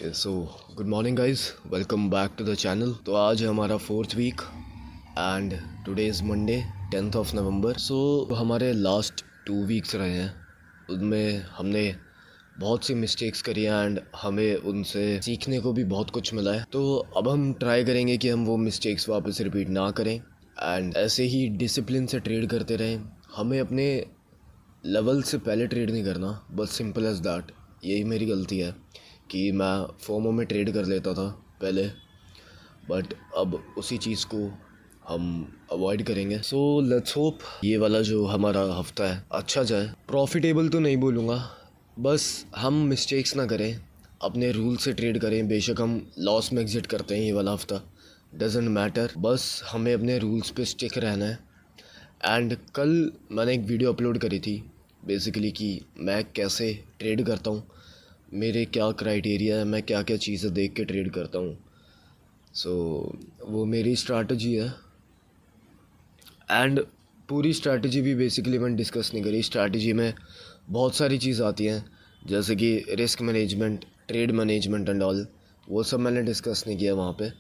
Okay so good morning guys, welcome back to the channel. तो आज है हमारा 4th week and today is Monday 10th of November. So हमारे last 2 weeks रहे हैं, उनमें हमने बहुत सी मिस्टेक्स करी हैं एंड हमें उनसे सीखने को भी बहुत कुछ मिला है। तो अब हम ट्राई करेंगे कि हम वो मिस्टेक्स वापस रिपीट ना करें एंड ऐसे ही डिसिप्लिन से ट्रेड करते रहें। हमें अपने लेवल से पहले ट्रेड नहीं करना, बस सिंपल एज दैट। यही मेरी गलती है कि मैं फोमो में ट्रेड कर लेता था पहले, बट अब उसी चीज़ को हम अवॉइड करेंगे। सो लेट्स होप ये वाला जो हमारा हफ्ता है अच्छा जाए। प्रॉफिटेबल तो नहीं बोलूँगा, बस हम मिस्टेक्स ना करें, अपने रूल से ट्रेड करें। बेशक हम लॉस में एग्जिट करते हैं ये वाला हफ्ता, डजेंट मैटर, बस हमें अपने रूल्स पे स्टिक रहना है। एंड कल मैंने एक वीडियो अपलोड करी थी बेसिकली कि मैं कैसे ट्रेड करता हूँ, मेरे क्या क्राइटेरिया है, मैं क्या क्या चीज़ें देख के ट्रेड करता हूँ। सो वो मेरी स्ट्रैटेजी है एंड पूरी स्ट्रैटेजी भी बेसिकली मैंने डिस्कस नहीं करी। स्ट्रैटेजी में बहुत सारी चीज़ आती हैं जैसे कि risk management, trade management and all, वो सब मैंने डिस्कस नहीं किया वहाँ पे।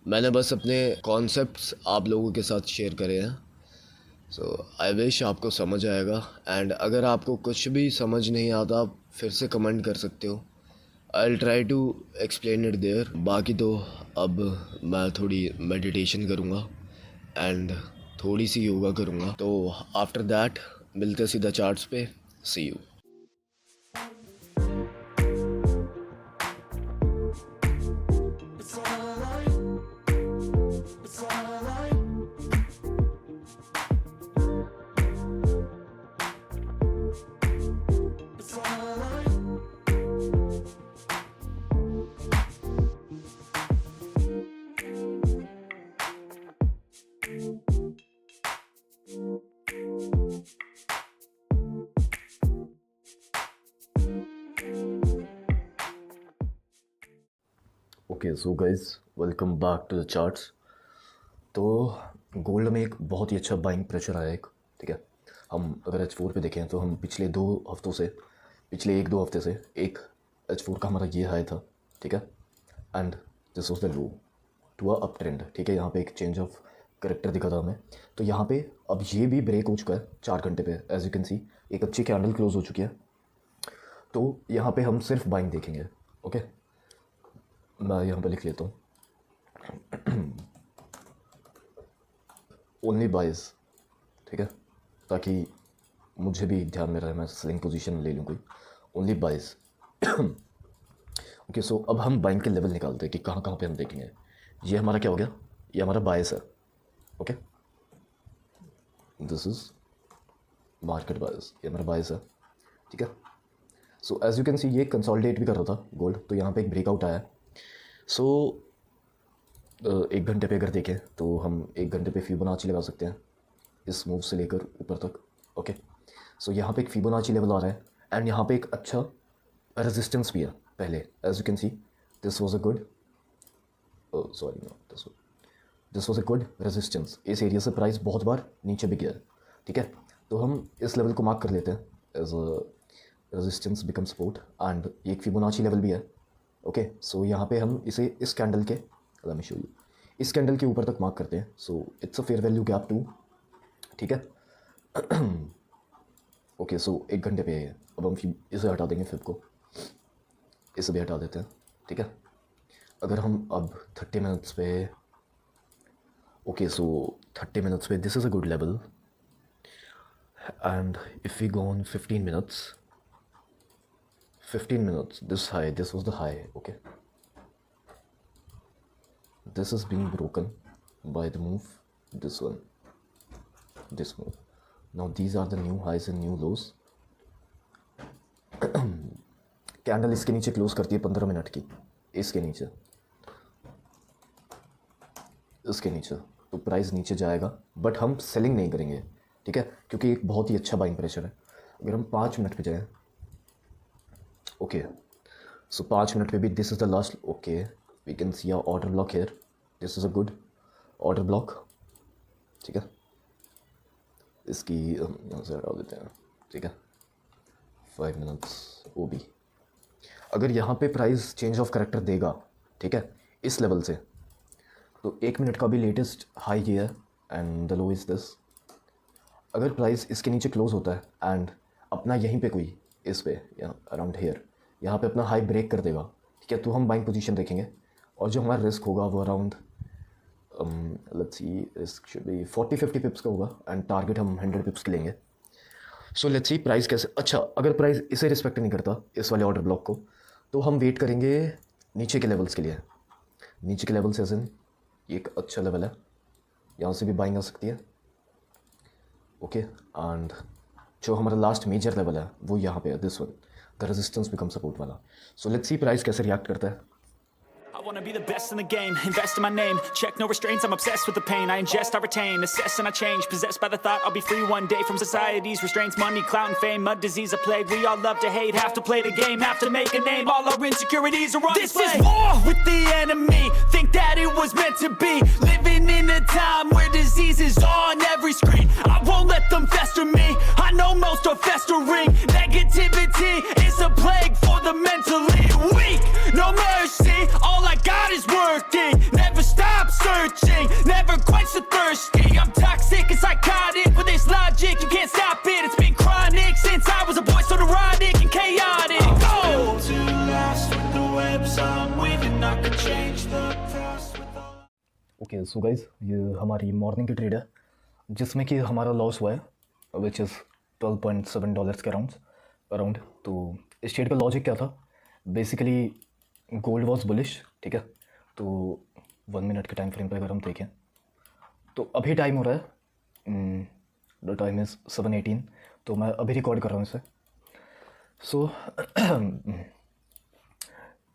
मैंने बस अपने कॉन्सेप्ट्स आप लोगों के साथ शेयर करे हैं। सो आई विश आपको समझ आएगा एंड अगर आपको कुछ भी समझ नहीं आता आप फिर से कमेंट कर सकते हो। I try to explain it there. बाकी तो अब मैं थोड़ी मेडिटेशन करूँगा एंड थोड़ी सी योगा करूँगा। तो आफ्टर दैट मिलते सीधा चार्ट्स पे। See you. Okay so guys, welcome back to the charts. तो गोल्ड में एक बहुत ही अच्छा बाइंग प्रेशर आया एक, ठीक है। हम अगर H4 पे देखें तो हम पिछले 2 हफ्तों से, पिछले 1-2 हफ्ते से एक H4 का हमारा ये हाई था, ठीक है। And this was the low to a up trend, ठीक है। यहाँ पे एक चेंज ऑफ करेक्टर दिखा था हमें। तो यहाँ पे अब ये भी ब्रेक हो चुका है 4 घंटे पे, एज यू कैन सी एक अच्छी कैंडल क्लोज हो चुकी है। तो यहाँ पे हम सिर्फ बाइंग देखेंगे, ओके। मैं यहाँ पे लिख लेता हूँ ओनली बाइज, ठीक है, ताकि मुझे भी ध्यान में रहे, मैं सेलिंग पोजीशन ले लूँ कोई। Only buys okay. सो अब हम बाइंग के लेवल निकालते हैं कि कहाँ कहाँ पे हम देखेंगे। ये हमारा क्या हो गया, ये हमारा बायस है, okay. This is market bias, ये हमारा बायस है, ठीक है। So as you can see ये कंसोलिडेट भी कर रहा था गोल्ड, तो यहाँ पे एक ब्रेकआउट आया। सो 1 घंटे पे अगर देखें तो हम 1 घंटे पे फिबोनाची लगा सकते हैं इस मूव से लेकर ऊपर तक, ओके। सो यहाँ पे एक फिबोनाची लेवल आ रहा है एंड यहाँ पे एक अच्छा रेजिस्टेंस भी है पहले, as you can see this was a good, sorry no, this was a good resistance. इस एरिया से प्राइस बहुत बार नीचे भी गया है, ठीक है। तो हम इस लेवल को मार्क कर लेते हैं as resistance become support and एक फिबोनाची लेवल भी है, ओके। सो यहाँ पे हम इसे इस कैंडल के, लेट मी शो यू, इस कैंडल के ऊपर तक मार्क करते हैं। So it's a fair value gap 2, ठीक है। ओके सो 1 घंटे पे है। अब हम इसे हटा देंगे, फिब को इसे भी हटा देते हैं, ठीक है। अगर हम अब 30 मिनट्स पे, ओके सो 30 मिनट्स पे this is a good level and if we go on 15 minutes this high, this was the high, okay. This is being broken by the move, this one, this move. Now these are the new highs and new lows. Candle इसके नीचे close करती है 15 minute की, इसके नीचे, इसके नीचे, तो प्राइस नीचे जाएगा बट हम सेलिंग नहीं करेंगे, ठीक है, क्योंकि एक बहुत ही अच्छा बाइंग प्रेशर है। अगर हम 5 मिनट पे जाएं, ओके सो 5 मिनट पे भी this is the last, okay we can see a order block here, this is a good order block, ठीक है। इसकी यहाँ से हटा देते हैं, ठीक है। 5 मिनट्स ओ बी। अगर यहाँ पे प्राइस चेंज ऑफ करेक्टर देगा, ठीक है, इस लेवल से, तो 1 मिनट का भी लेटेस्ट हाई ये है and the low is this. अगर प्राइस इसके नीचे क्लोज होता है एंड अपना यहीं पे कोई इस पे या अराउंड हेयर यहाँ पे अपना हाई ब्रेक कर देगा, ठीक है, तो हम बाइंग पोजीशन देखेंगे और जो हमारा रिस्क होगा वो around let's see risk should be 40-50 पिप्स का होगा एंड टारगेट हम 100 पिप्स के लेंगे। सो लेट्स सी प्राइस कैसे, अच्छा अगर प्राइस इसे रिस्पेक्ट नहीं करता इस वाले ऑर्डर ब्लॉक को, तो हम वेट करेंगे नीचे के लेवल्स के लिए। नीचे के लेवल्स एज इन ये एक अच्छा लेवल है, यहाँ से भी बाइंग आ सकती है, ओके। एंड जो हमारा लास्ट मेजर लेवल है वो यहाँ पे है, this one, the resistance become support वाला। सो लेट्स सी प्राइस कैसे रिएक्ट करता है। I wanna be the best in the game, invest in my name, check no restraints, I'm obsessed with the pain, I ingest, I retain, assess and I change, possessed by the thought I'll be free one day from society's restraints, money, clout and fame, a disease, a plague, we all love to hate, have to play the game, have to make a name, all our insecurities are on display. This is war with the enemy, think that it was meant to be, living in a time where disease is on every screen, I won't let them fester me, I know most are festering, negativity is a plague for the mentally weak, no mercy, all I got is working, never stop searching, never quench the thirsty, I'm toxic and psychotic, with this logic you can't stop it, it's been chronic since I was a boy, so neurotic and chaotic. I'm built to last with the webs I'm weaving, I could change the past with all. Okay so guys ये हमारी morning की trade है जिसमें कि हमारा loss हुआ है which is $12.7 के अराउंड। तो इस ट्रेड का लॉजिक क्या था, बेसिकली गोल्ड वॉज बुलिश, ठीक है। तो 1 मिनट के टाइम फ्रेम पर अगर हम देखें तो अभी टाइम हो रहा है, द टाइम इज़ 7:18, तो मैं अभी रिकॉर्ड कर रहा हूँ इसे। सो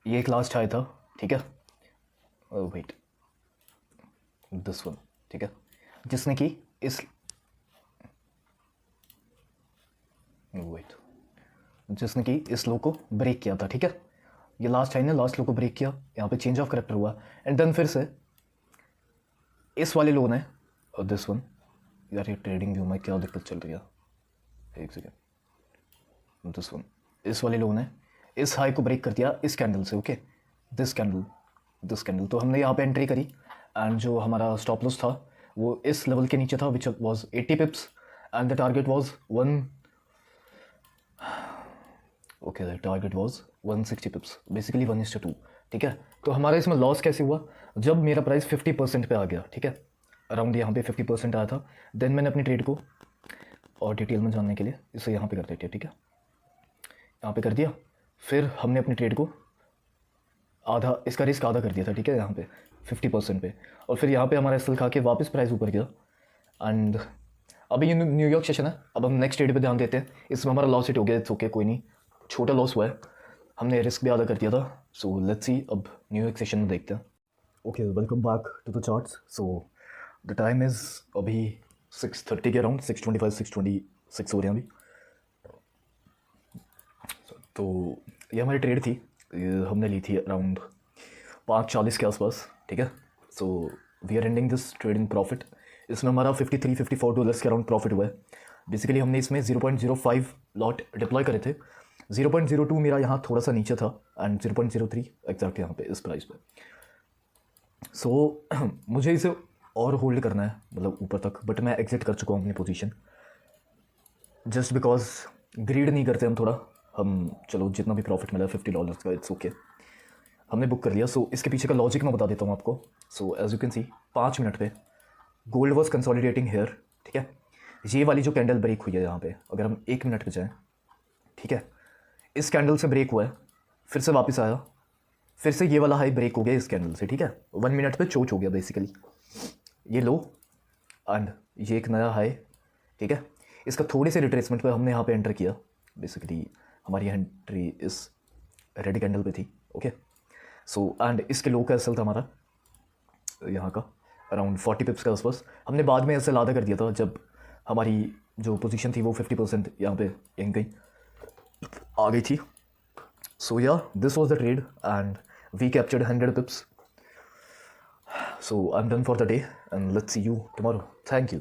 ये एक लास्ट हाई था, ठीक है, वेट दिस वन, ठीक है, जिसने कि इस लो को ब्रेक किया था, ठीक है। ये लास्ट हाई ने लास्ट लो को ब्रेक किया, यहाँ पे चेंज ऑफ करेक्टर हुआ एंड देन फिर से इस वाले लो ने और दिस वन, यार ये ट्रेडिंग व्यू में क्या दिक्कत चल रही है, एक सेकेंड, दिस वन, इस वाले लो ने इस हाई को ब्रेक कर दिया इस कैंडल से, ओके, दिस कैंडल। तो हमने यहाँ पे एंट्री करी एंड जो हमारा स्टॉप लॉस था वो इस लेवल के नीचे था which was 80 पिप्स and the target was 160 पिप्स, basically 1:2, ठीक है। तो हमारा इसमें लॉस कैसे हुआ, जब मेरा प्राइस 50% पे आ गया, ठीक है, अराउंड यहाँ पे 50% आया था, देन मैंने अपनी ट्रेड को और डिटेल में जानने के लिए इसे यहाँ पे कर देते हैं, ठीक है, यहाँ पे कर दिया, फिर हमने अपनी ट्रेड को आधा, इसका रिस्क आधा कर दिया था, ठीक है, यहाँ पे 50% पे, और फिर यहाँ पे हमारा एसएल खा के वापस प्राइस ऊपर गया एंड अभी ये न्यूयॉर्क सेशन है, अब हम नेक्स्ट ट्रेड पे ध्यान देते हैं। इसमें हमारा लॉस हिट हो गया, इट्स ओके, कोई नहीं, छोटा लॉस हुआ है, हमने रिस्क भी आधा कर दिया था। सो लेट्स सी अब न्यूयॉर्क सेशन में देखते हैं। Okay welcome back to the charts. So the time is अभी 6:30 के अराउंड, 6:25 6:26 हो रहे हैं अभी। तो ये हमारी ट्रेड थी, ये हमने ली थी अराउंड 5:40 के आसपास, ठीक है। So we are ending this trade in profit. इसमें हमारा $53-54 के अराउंड प्रॉफिट हुआ है। बेसिकली हमने इसमें 0.05 लॉट डिप्लॉय करे थे, 0.02 मेरा यहाँ थोड़ा सा नीचे था एंड 0.03 एग्जैक्ट यहाँ पे इस प्राइस पे। सो मुझे इसे और होल्ड करना है, मतलब ऊपर तक, बट मैं एग्जिट कर चुका हूँ अपनी पोजीशन, जस्ट बिकॉज ग्रीड नहीं करते हम थोड़ा, हम चलो जितना भी प्रॉफिट मिला $50 का, इट्स ओके, हमने बुक कर लिया। सो इसके पीछे का लॉजिक मैं बता देता हूँ आपको। So as you can see 5 minute पे गोल्ड वॉज कंसोलिडेटिंग हेयर, ठीक है। ये वाली जो कैंडल ब्रेक हुई है यहाँ पे, अगर हम 1 मिनट पे जाएँ, ठीक है, इस कैंडल से ब्रेक हुआ है, फिर से वापस आया, फिर से ये वाला हाई ब्रेक हो गया इस कैंडल से, ठीक है, 1 मिनट पे चोच हो गया बेसिकली, ये लो एंड ये एक नया हाई, ठीक है। इसका थोड़े से रिट्रेसमेंट पे हमने यहाँ पे एंटर किया, बेसिकली हमारी एंट्री इस रेड कैंडल पे थी, ओके। सो एंड इसके लो का एसएल था हमारा यहाँ का अराउंड 40 पिप्स का आसपास। हमने बाद में एसएल आधा कर दिया था जब हमारी जो पोजीशन थी वो 50% यहाँ पे यहीं कहीं आ गई थी। So yeah this was the trade and we captured 100 pips. So I am done for the day and let's see you tomorrow. Thank you.